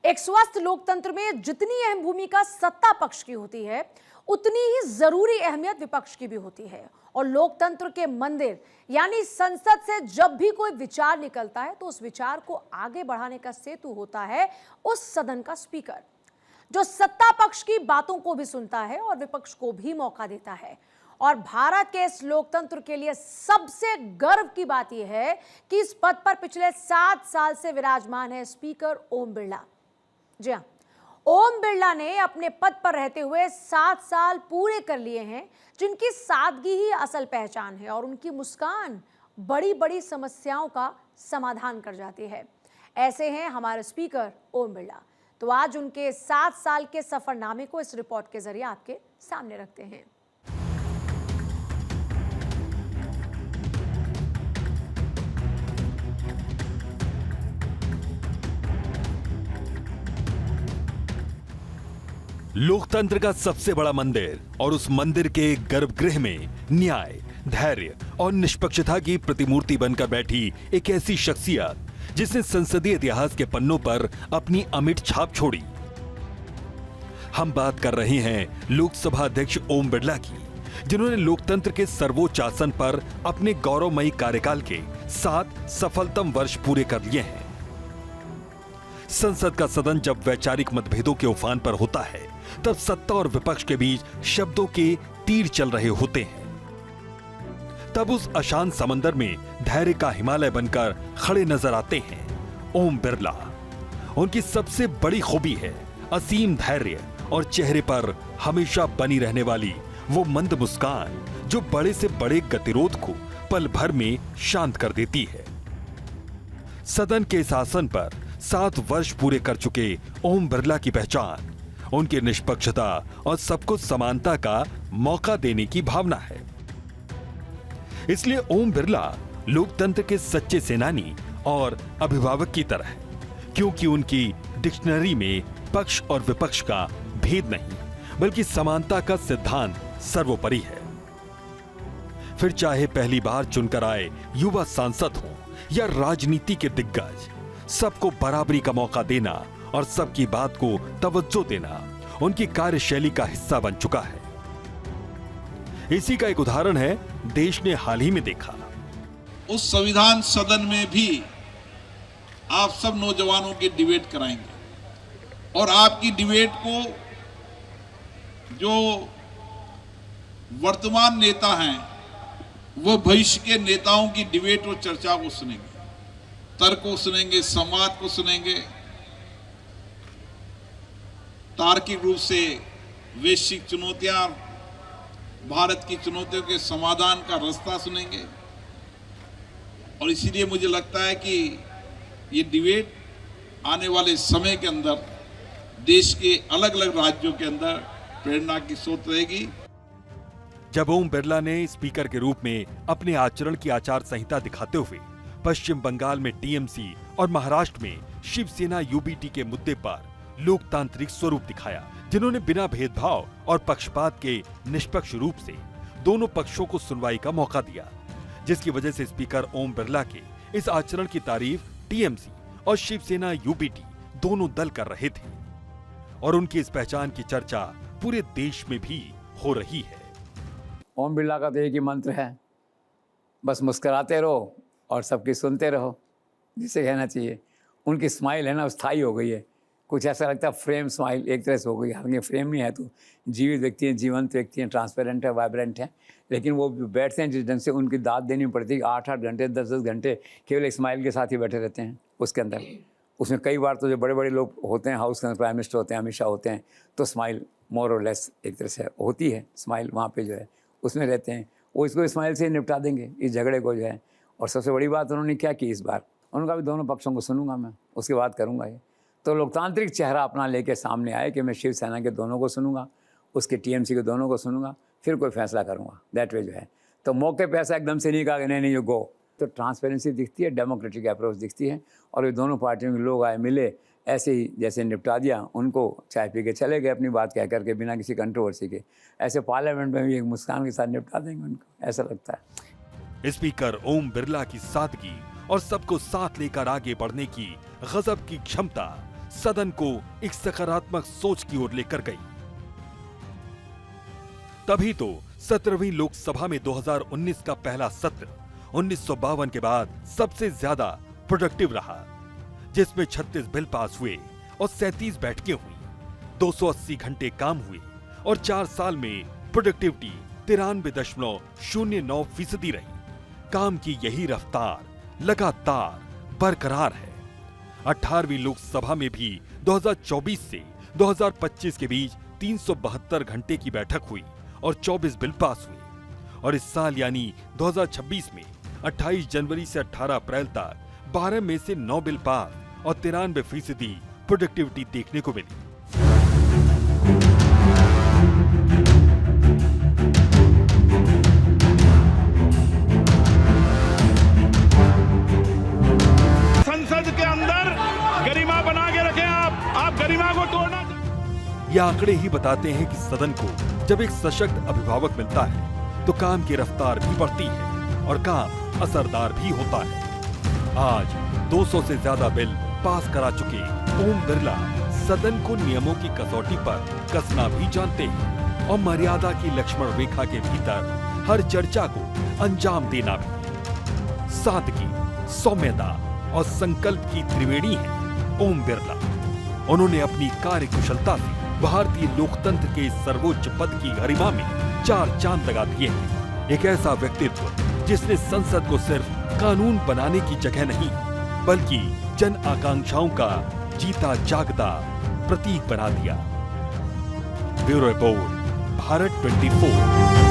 एक स्वस्थ लोकतंत्र में जितनी अहम भूमिका सत्ता पक्ष की होती है, उतनी ही जरूरी अहमियत विपक्ष की भी होती है। और लोकतंत्र के मंदिर यानी संसद से जब भी कोई विचार निकलता है, तो उस विचार को आगे बढ़ाने का सेतु होता है उस सदन का स्पीकर, जो सत्ता पक्ष की बातों को भी सुनता है और विपक्ष को भी मौका देता है। और भारत के इस लोकतंत्र के लिए सबसे गर्व की बात यह है कि इस पद पर पिछले 7 साल से विराजमान है स्पीकर ओम बिरला। जी हां, ओम बिरला ने अपने पद पर रहते हुए 7 साल पूरे कर लिए हैं, जिनकी सादगी ही असल पहचान है और उनकी मुस्कान बड़ी बड़ी समस्याओं का समाधान कर जाती है। ऐसे हैं हमारे स्पीकर ओम बिरला। तो आज उनके 7 साल के सफरनामे को इस रिपोर्ट के जरिए आपके सामने रखते हैं। लोकतंत्र का सबसे बड़ा मंदिर और उस मंदिर के गर्भगृह में न्याय, धैर्य और निष्पक्षता की प्रतिमूर्ति बनकर बैठी एक ऐसी शख्सियत जिसने संसदीय इतिहास के पन्नों पर अपनी अमिट छाप छोड़ी। हम बात कर रहे हैं लोकसभा अध्यक्ष ओम बिरला की, जिन्होंने लोकतंत्र के सर्वोच्च आसन पर अपने गौरवमयी कार्यकाल के 7 सफलतम वर्ष पूरे कर लिए हैं। संसद का सदन जब वैचारिक मतभेदों के उफान पर होता है, तब सत्ता और विपक्ष के बीच शब्दों के तीर चल रहे होते हैं। तब उस अशांत समंदर में धैर्य का हिमालय बनकर खड़े नजर आते हैं ओम बिरला। उनकी सबसे बड़ी खूबी है असीम धैर्य और चेहरे पर हमेशा बनी रहने वाली वो मंद मुस्कान, जो बड़े से बड़े गतिरोध को पल भर में शांत कर देती है। सदन के इस आसन पर 7 वर्ष पूरे कर चुके ओम बिरला की पहचान उनकी निष्पक्षता और सबको समानता का मौका देने की भावना है। इसलिए ओम बिरला लोकतंत्र के सच्चे सेनानी और अभिभावक की तरह है, क्योंकि उनकी डिक्शनरी में पक्ष और विपक्ष का भेद नहीं, बल्कि समानता का सिद्धांत सर्वोपरि है। फिर चाहे पहली बार चुनकर आए युवा सांसद हो या राजनीति के दिग्गज, सबको बराबरी का मौका देना और सबकी बात को तवज्जो देना उनकी कार्यशैली का हिस्सा बन चुका है। इसी का एक उदाहरण है देश ने हाल ही में देखा। उस संविधान सदन में भी आप सब नौजवानों की डिबेट कराएंगे और आपकी डिबेट को जो वर्तमान नेता हैं वो भविष्य के नेताओं की डिबेट और चर्चा को सुनेंगे, तर्क को सुनेंगे, संवाद को सुनेंगे, तार्किक रूप से वैश्विक चुनौतियां, भारत की चुनौतियों के समाधान का रास्ता सुनेंगे। और इसीलिए मुझे लगता है कि ये डिबेट आने वाले समय के अंदर देश के अलग अलग राज्यों के अंदर प्रेरणा की स्रोत रहेगी। जब ओम बिरला ने स्पीकर के रूप में अपने आचरण की आचार संहिता दिखाते हुए पश्चिम बंगाल में टीएमसी और महाराष्ट्र में शिवसेना यूबीटी के मुद्दे पर लोकतांत्रिक स्वरूप दिखाया, जिन्होंने बिना भेदभाव और पक्षपात के निष्पक्ष रूप से दोनों पक्षों को सुनवाई का मौका दिया, जिसकी वजह से स्पीकर ओम बिरला के इस आचरण की तारीफ टीएमसी और शिवसेना यूबीटी दोनों दल कर रहे थे और उनकी इस पहचान की चर्चा पूरे देश में भी हो रही है। ओम बिरला का तो एक ही मंत्र है, बस मुस्कुराते रहो और सबकी सुनते रहो, जिसे कहना चाहिए। उनकी स्माइल है ना, स्थायी हो गई है। कुछ ऐसा लगता है फ्रेम स्माइल एक तरह से हो गई, हालांकि फ्रेम नहीं है, तो जीवित व्यक्ति हैं, जीवंत व्यक्ति हैं, ट्रांसपेरेंट है, वाइब्रेंट है। लेकिन वो बैठते हैं जिस ढंग से, उनकी दाद देनी पड़ती है। 8-8 घंटे 10-10 घंटे केवल एक स्माइल के साथ ही बैठे रहते हैं उसके अंदर। उसमें कई बार तो जो बड़े बड़े लोग होते हैं, हाउस के अंदर प्राइम मिनिस्टर होते हैं, अमित शाह होते हैं, तो स्माइल मोर और लेस एक तरह से होती है। स्माइल वहाँ पर जो है उसमें रहते हैं, वो इसको स्माइल से निपटा देंगे इस झगड़े को जो है। और सबसे बड़ी बात उन्होंने क्या की इस बार, उनका भी दोनों पक्षों को सुनूंगा मैं, उसके बाद करूंगा ये। तो लोकतांत्रिक चेहरा अपना लेके सामने आए कि मैं शिवसेना के दोनों को सुनूंगा, उसके टीएमसी के दोनों को सुनूंगा, फिर कोई फैसला करूंगा। दैट वे जो है, तो मौके पे ऐसा एकदम से नहीं कहा कि नहीं यू गो। तो ट्रांसपेरेंसी दिखती है, डेमोक्रेटिक अप्रोच दिखती है। और ये दोनों पार्टियों के लोग आए, मिले, ऐसे ही जैसे निपटा दिया उनको, चाय पी के चले गए अपनी बात कह करके बिना किसी कंट्रोवर्सी के। ऐसे पार्लियामेंट में भी एक मुस्कान के साथ निपटा देंगे उनको, ऐसा लगता है। स्पीकर ओम बिरला की सादगी और सबको साथ लेकर आगे बढ़ने की गजब की क्षमता सदन को एक सकारात्मक सोच की ओर लेकर गई। तभी तो 17वीं लोकसभा में 2019 का पहला सत्र 1952 के बाद सबसे ज्यादा प्रोडक्टिव रहा, जिसमें 36 बिल पास हुए और 37 बैठकें हुई, 280 घंटे काम हुए और 4 साल में प्रोडक्टिविटी 93.09% रही। काम की यही रफ्तार लगातार बरकरार है। 18वीं लोकसभा में भी 2024 से 2025 के बीच 372 घंटे की बैठक हुई और 24 बिल पास हुए और इस साल यानी 2026 में 28 जनवरी से 18 अप्रैल तक 12 में से 9 बिल पास और 93% प्रोडक्टिविटी देखने को मिली। संसद के अंदर गरिमा बना के रखें। आप गरिमा को तोड़ना। ये आंकड़े ही बताते हैं कि सदन को जब एक सशक्त अभिभावक मिलता है तो काम की रफ्तार भी बढ़ती है और काम असरदार भी होता है। आज 200 से ज्यादा बिल पास करा चुके ओम बिरला सदन को नियमों की कसौटी पर कसना भी जानते हैं और मर्यादा की लक्ष्मण रेखा के भीतर हर चर्चा को अंजाम देना भी। सादगी, सौम्यता और संकल्प की त्रिवेणी है ओम बिरला। उन्होंने अपनी कार्य कुशलता से भारतीय लोकतंत्र के सर्वोच्च पद की गरिमा में 4 चांद लगा दिए हैं। एक ऐसा व्यक्तित्व जिसने संसद को सिर्फ कानून बनाने की जगह नहीं बल्कि जन आकांक्षाओं का जीता जागता प्रतीक बना दिया। Bureau report, Bharat 24।